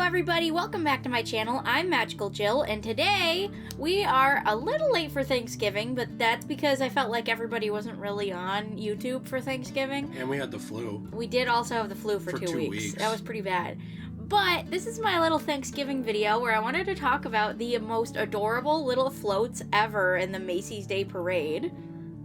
everybody, welcome back to my channel. I'm Magical Jill, and today we are a little late for Thanksgiving, but that's because I felt like everybody wasn't really on YouTube for Thanksgiving. And we had the flu. We did also have the flu for 2 weeks. That was pretty bad. But this is my little Thanksgiving video where I wanted to talk about the most adorable little floats ever in the Macy's Day Parade.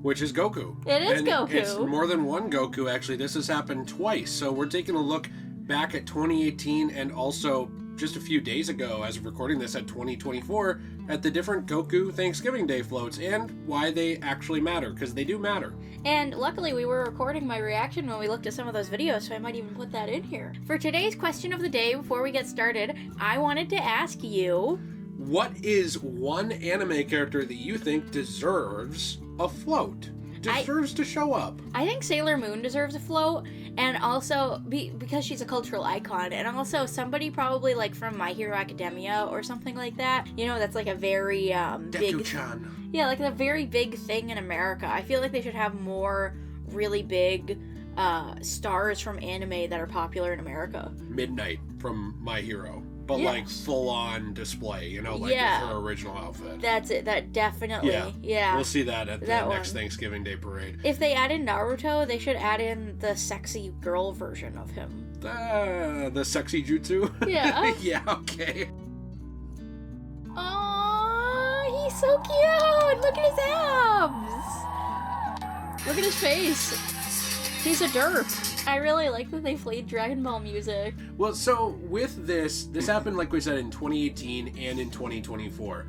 Which is Goku. It is Goku. It's more than one Goku, actually. This has happened twice. So we're taking a look back at 2018 and also just a few days ago, as of recording this, at 2024, at the different Goku Thanksgiving Day floats and why they actually matter, because they do matter. And luckily we were recording my reaction when we looked at some of those videos, so I might even put that in here. For today's question of the day, before we get started, I wanted to ask you... What is one anime character that you think deserves a float? Deserves to show up? I think Sailor Moon deserves a float, and also because she's a cultural icon, and also somebody probably like from My Hero Academia or something like that. You know, that's like a very big... Deku-chan. Yeah, like a very big thing in America. I feel like they should have more really big stars from anime that are popular in America. Midnight from My Hero. But yes. like full-on display, you know, like yeah. with her original outfit. That's it. That definitely. Yeah. We'll see that at the next Thanksgiving Day parade. If they add in Naruto, they should add in the sexy girl version of him. The sexy jutsu? Yeah. Yeah, okay. Aww, he's so cute! Look at his abs! Look at his face. He's a derp. I really like that they played Dragon Ball music. Well, so with this happened, like we said, in 2018 and in 2024.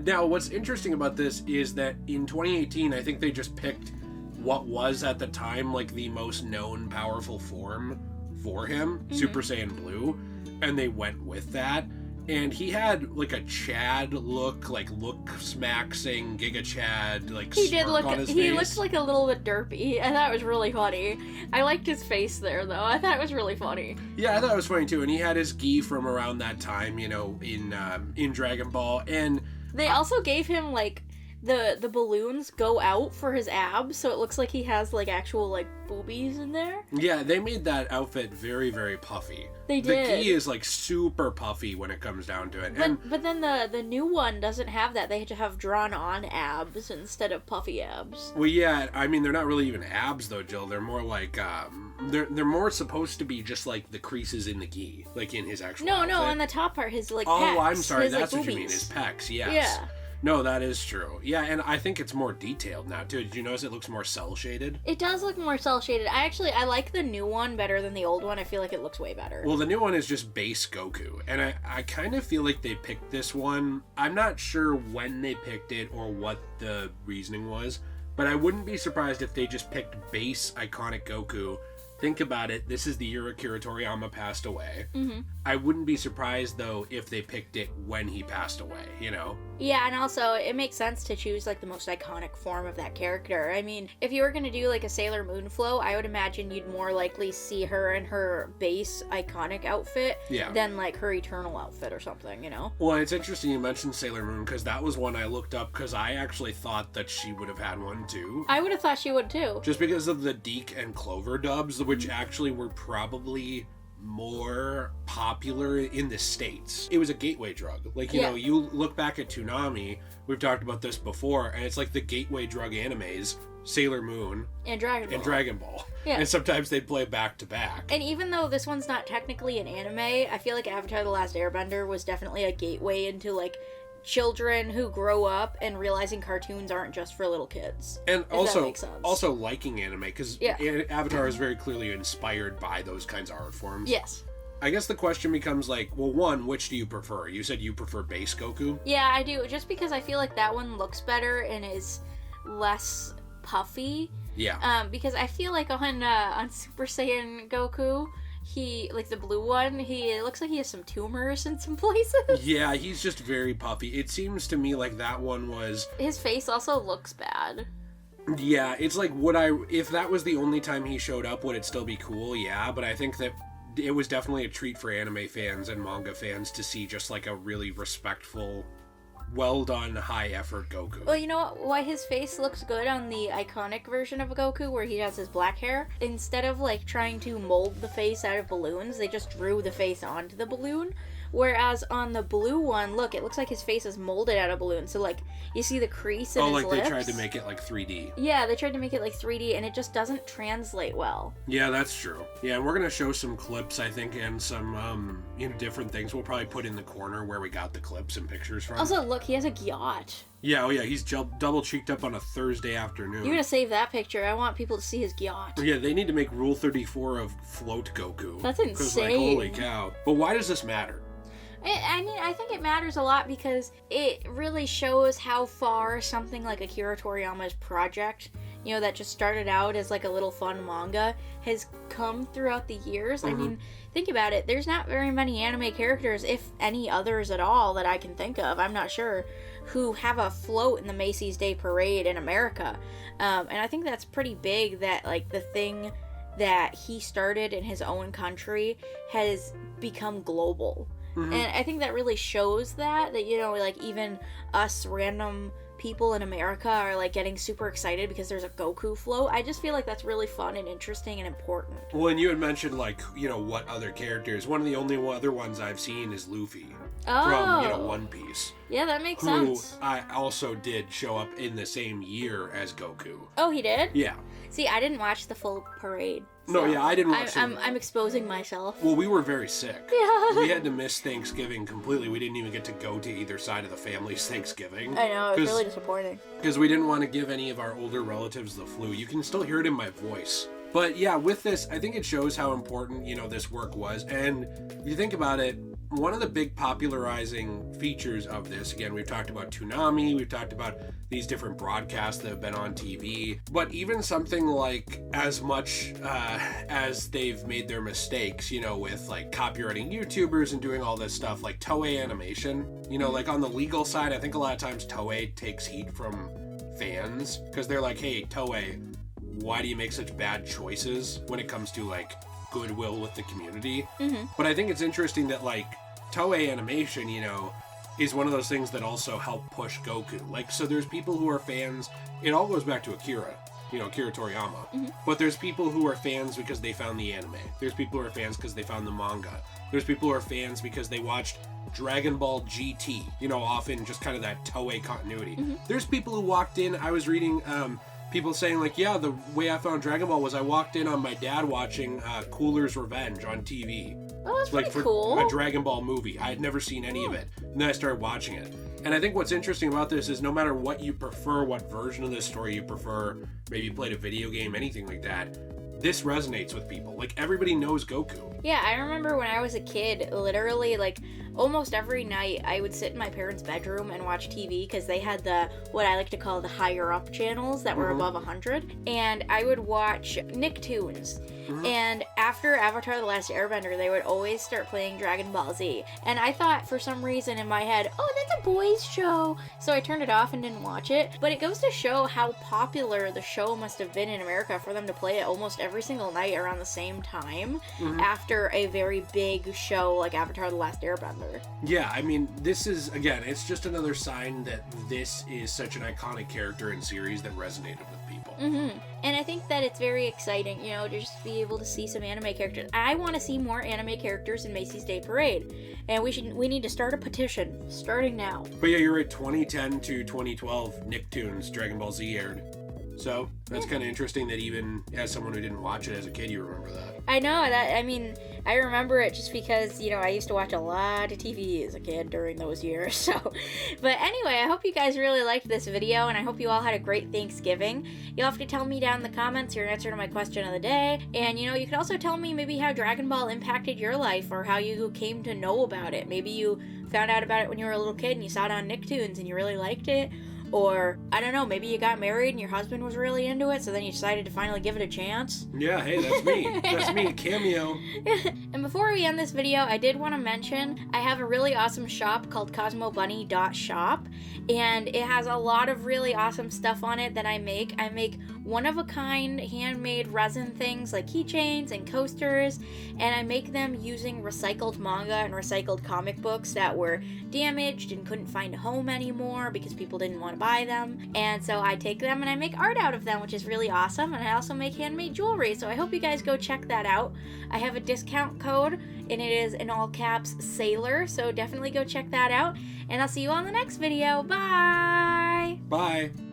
Now, what's interesting about this is that in 2018, I think they just picked what was at the time like the most known powerful form for him, Super Saiyan Blue, and they went with that. And he had like a Chad look, like look-smaxing Giga Chad, like he smirk did look. on his he face. looked like a little bit derpy. I thought it was really funny. I liked his face there, though. I thought it was really funny. Yeah, I thought it was funny too. And he had his gi from around that time, you know, in Dragon Ball. And they also gave him like the balloons go out for his abs, so it looks like he has like actual like boobies in there. Yeah, they made that outfit very, very puffy. They did. The gi is like super puffy when it comes down to it. But then the new one doesn't have that. They have drawn on abs instead of puffy abs. Well, yeah, I mean they're not really even abs though, Jill. They're more like they're more supposed to be just like the creases in the gi, like in his actual outfit. No, on the top part, his like Oh, pecs, I'm sorry, his, that's like, what you boobies. mean, his pecs, yes. Yeah. No, that is true. Yeah, and I think it's more detailed now, too. Did you notice it looks more cel-shaded? It does look more cel-shaded. I like the new one better than the old one. I feel like it looks way better. Well, the new one is just base Goku, and I kind of feel like they picked this one. I'm not sure when they picked it or what the reasoning was, but I wouldn't be surprised if they just picked base iconic Goku. Think about it, this is the year Akira Toriyama passed away. Mm-hmm. I wouldn't be surprised, though, if they picked it when he passed away, you know? Yeah, and also, it makes sense to choose, like, the most iconic form of that character. I mean, if you were gonna do, like, a Sailor Moon flow, I would imagine you'd more likely see her in her base iconic outfit than, like, her eternal outfit or something, you know? Well, it's interesting you mentioned Sailor Moon, because that was one I looked up, because I actually thought that she would have had one, too. I would have thought she would, too. Just because of the Deke and Clover dubs, which actually were probably more popular in the States. It was a gateway drug. Like, you know, you look back at Toonami, we've talked about this before, and it's like the gateway drug animes, Sailor Moon and Dragon Ball. Yeah. And sometimes they'd play back to back. And even though this one's not technically an anime, I feel like Avatar: The Last Airbender was definitely a gateway into, like, children who grow up and realizing cartoons aren't just for little kids. And also liking anime, because Avatar is very clearly inspired by those kinds of art forms. Yes. I guess the question becomes like, well, one, which do you prefer? You said you prefer base Goku? Yeah, I do, just because I feel like that one looks better and is less puffy. Yeah. Because I feel like on Super Saiyan Goku, he, like the blue one, it looks like he has some tumors in some places. Yeah, he's just very puffy. It seems to me like that one was... His face also looks bad. Yeah, it's like, if that was the only time he showed up, would it still be cool? Yeah, but I think that it was definitely a treat for anime fans and manga fans to see just like a really respectful well done, high effort Goku. Well, you know what? Why his face looks good on the iconic version of Goku, where he has his black hair? Instead of like trying to mold the face out of balloons, they just drew the face onto the balloon. Whereas on the blue one, look, it looks like his face is molded out of balloons. So like you see the crease in his lips. Oh, like they tried to make it like 3D. Yeah, they tried to make it like 3D, and it just doesn't translate well. Yeah, that's true. Yeah, and we're gonna show some clips, I think, and some different things. We'll probably put in the corner where we got the clips and pictures from. Also, look, he has a yacht. Yeah, oh yeah, he's double cheeked up on a Thursday afternoon. You're gonna save that picture. I want people to see his yacht. Yeah, they need to make Rule 34 of Float Goku. That's insane. Because, like, holy cow. But why does this matter? I think it matters a lot because it really shows how far something like Akira Toriyama's project, that just started out as like a little fun manga, has come throughout the years. I mean, think about it. There's not very many anime characters, if any others at all, that I can think of. I'm not sure, who have a float in the Macy's Day Parade in America. And I think that's pretty big that, like, the thing that he started in his own country has become global. And I think that really shows that like, even us random people in America are, like, getting super excited because there's a Goku float. I just feel like that's really fun and interesting and important. Well, and you had mentioned, like, what other characters. One of the only other ones I've seen is Luffy. From, One Piece. Yeah, that makes sense. Who I also did show up in the same year as Goku. Oh, he did? Yeah. See, I didn't watch the full parade. No, yeah, I didn't watch it. I'm exposing myself. Well, we were very sick. Yeah. We had to miss Thanksgiving completely. We didn't even get to go to either side of the family's Thanksgiving. I know, it was really disappointing. Because we didn't want to give any of our older relatives the flu. You can still hear it in my voice. But yeah, with this, I think it shows how important, this work was. And if you think about it, one of the big popularizing features of this, again, we've talked about Toonami, we've talked about these different broadcasts that have been on TV, but even something like, as much as they've made their mistakes, with, like, copyrighting YouTubers and doing all this stuff, like Toei Animation, like, on the legal side, I think a lot of times Toei takes heat from fans, because they're like, hey, Toei, why do you make such bad choices when it comes to, like, goodwill with the community? But I think it's interesting that, like, Toei Animation, is one of those things that also help push Goku. Like, so there's people who are fans, it all goes back to Akira Toriyama. But there's people who are fans because they found the anime. There's people who are fans because they found the manga. There's people who are fans because they watched Dragon Ball GT, often just kind of that Toei continuity. There's people who walked in, I was reading, people saying, like, yeah, the way I found Dragon Ball was I walked in on my dad watching Cooler's Revenge on TV. Oh, that's like, pretty cool. A Dragon Ball movie. I had never seen any of it. And then I started watching it. And I think what's interesting about this is no matter what you prefer, what version of this story you prefer, maybe you played a video game, anything like that, this resonates with people. Like, everybody knows Goku. Yeah, I remember when I was a kid, literally, like, almost every night I would sit in my parents' bedroom and watch TV because they had what I like to call the higher up channels that were above 100, and I would watch Nicktoons. And after Avatar The Last Airbender, they would always start playing Dragon Ball Z. And I thought, for some reason in my head, oh, that's a boys' show. So I turned it off and didn't watch it. But it goes to show how popular the show must have been in America for them to play it almost every single night around the same time after a very big show like Avatar The Last Airbender. Yeah, I mean, this is, again, it's just another sign that this is such an iconic character and series that resonated with people. And I think that it's very exciting, to just be able to see some anime characters. I want to see more anime characters in Macy's Day Parade. And we need to start a petition, starting now. But yeah, you're right, 2010 to 2012, Nicktoons, Dragon Ball Z aired. So, that's kind of interesting that even as someone who didn't watch it as a kid, you remember that. I know, I remember it just because, I used to watch a lot of TV as a kid during those years, so. But anyway, I hope you guys really liked this video, and I hope you all had a great Thanksgiving. You'll have to tell me down in the comments your answer to my question of the day, and, you can also tell me maybe how Dragon Ball impacted your life, or how you came to know about it. Maybe you found out about it when you were a little kid, and you saw it on Nicktoons, and you really liked it. Or, I don't know, maybe you got married and your husband was really into it, so then you decided to finally give it a chance. Yeah, hey, that's me. That's me, cameo. And before we end this video, I did want to mention I have a really awesome shop called CosmoBunny.shop, and it has a lot of really awesome stuff on it that I make. I make one-of-a-kind handmade resin things like keychains and coasters, and I make them using recycled manga and recycled comic books that were damaged and couldn't find a home anymore because people didn't want to buy them. And so I take them and I make art out of them, which is really awesome. And I also make handmade jewelry, so I hope you guys go check that out. I have a discount code, and it is in all caps Sailor, so definitely go check that out. And I'll see you on the next video. Bye! Bye!